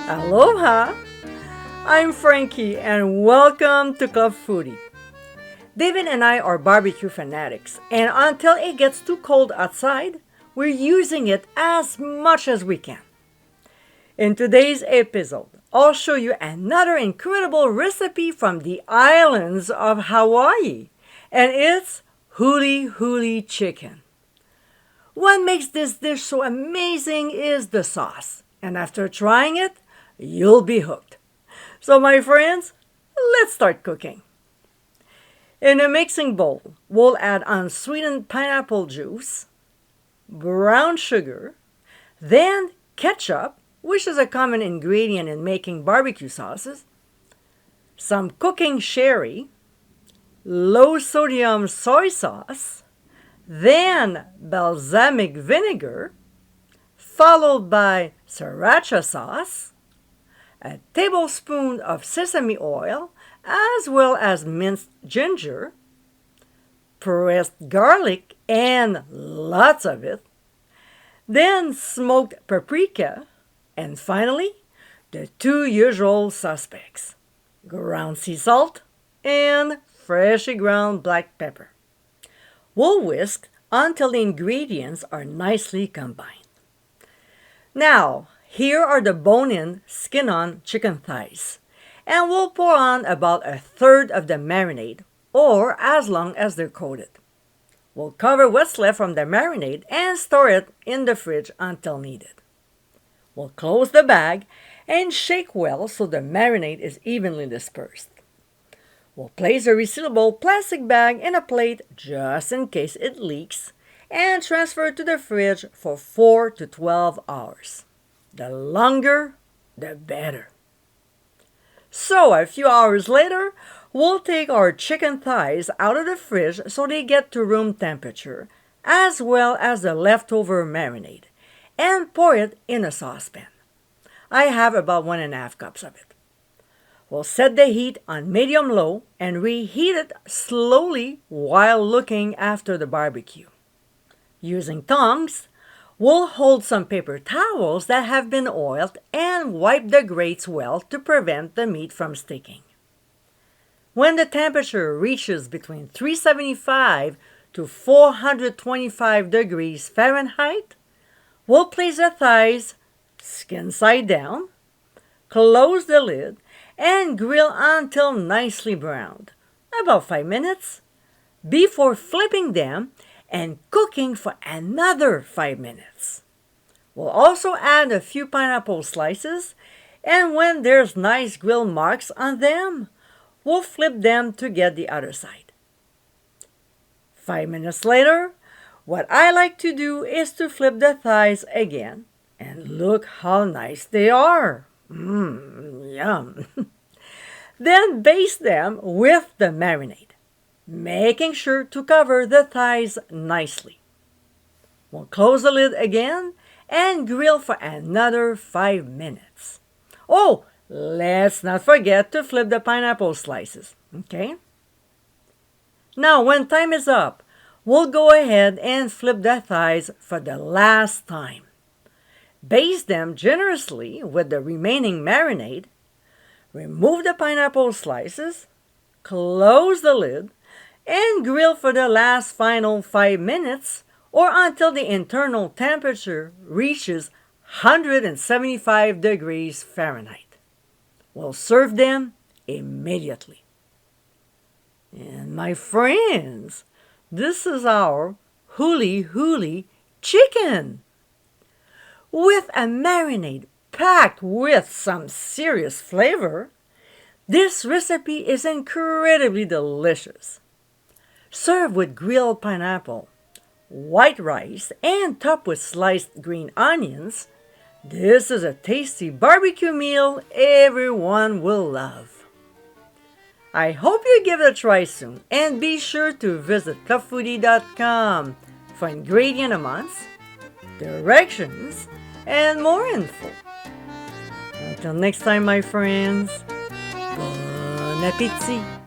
Aloha! I'm Frankie and welcome to Club Foodie. David and I are barbecue fanatics, and until it gets too cold outside, we're using it as much as we can. In today's episode, I'll show you another incredible recipe from the islands of Hawaii, and it's Huli-huli Chicken. What makes this dish so amazing is the sauce, and after trying it, you'll be hooked. So my friends, let's start cooking. In a mixing bowl, we'll add unsweetened pineapple juice, brown sugar, then ketchup, which is a common ingredient in making barbecue sauces, some cooking sherry, low sodium soy sauce, then balsamic vinegar, followed by sriracha sauce, a tablespoon of sesame oil, as well as minced ginger, pressed garlic, and lots of it, then smoked paprika, and finally, the two usual suspects, ground sea salt and freshly ground black pepper. We'll whisk until the ingredients are nicely combined. Now, here are the bone-in, skin-on chicken thighs, and we'll pour on about a third of the marinade, or as long as they're coated. We'll cover what's left from the marinade and store it in the fridge until needed. We'll close the bag and shake well so the marinade is evenly dispersed. We'll place a resealable plastic bag in a plate just in case it leaks and transfer it to the fridge for 4 to 12 hours. The longer, the better. So a few hours later, we'll take our chicken thighs out of the fridge so they get to room temperature, as well as the leftover marinade, and pour it in a saucepan. I have about 1.5 cups of it. We'll set the heat on medium-low and reheat it slowly while looking after the barbecue. Using tongs, we'll hold some paper towels that have been oiled and wipe the grates well to prevent the meat from sticking. When the temperature reaches between 375 to 425 degrees Fahrenheit, we'll place the thighs skin side down, close the lid, and grill until nicely browned, about 5 minutes, before flipping them and cooking for another 5 minutes. We'll also add a few pineapple slices, and when there's nice grill marks on them, we'll flip them to get the other side. 5 minutes later, what I like to do is to flip the thighs again, and look how nice they are. Yum. Then baste them with the marinade, making sure to cover the thighs nicely. We'll close the lid again and grill for another 5 minutes. Oh, let's not forget to flip the pineapple slices, okay? Now, when time is up, we'll go ahead and flip the thighs for the last time. Baste them generously with the remaining marinade, remove the pineapple slices, close the lid, and grill for the last final 5 minutes or until the internal temperature reaches 175 degrees Fahrenheit. We'll serve them immediately. And my friends, this is our Huli-huli Chicken. With a marinade packed with some serious flavor, this recipe is incredibly delicious. Serve with grilled pineapple, white rice, and topped with sliced green onions. This is a tasty barbecue meal everyone will love. I hope you give it a try soon, and be sure to visit clubfoodie.com for ingredient amounts, directions, and more info. Until next time, my friends, bon appétit!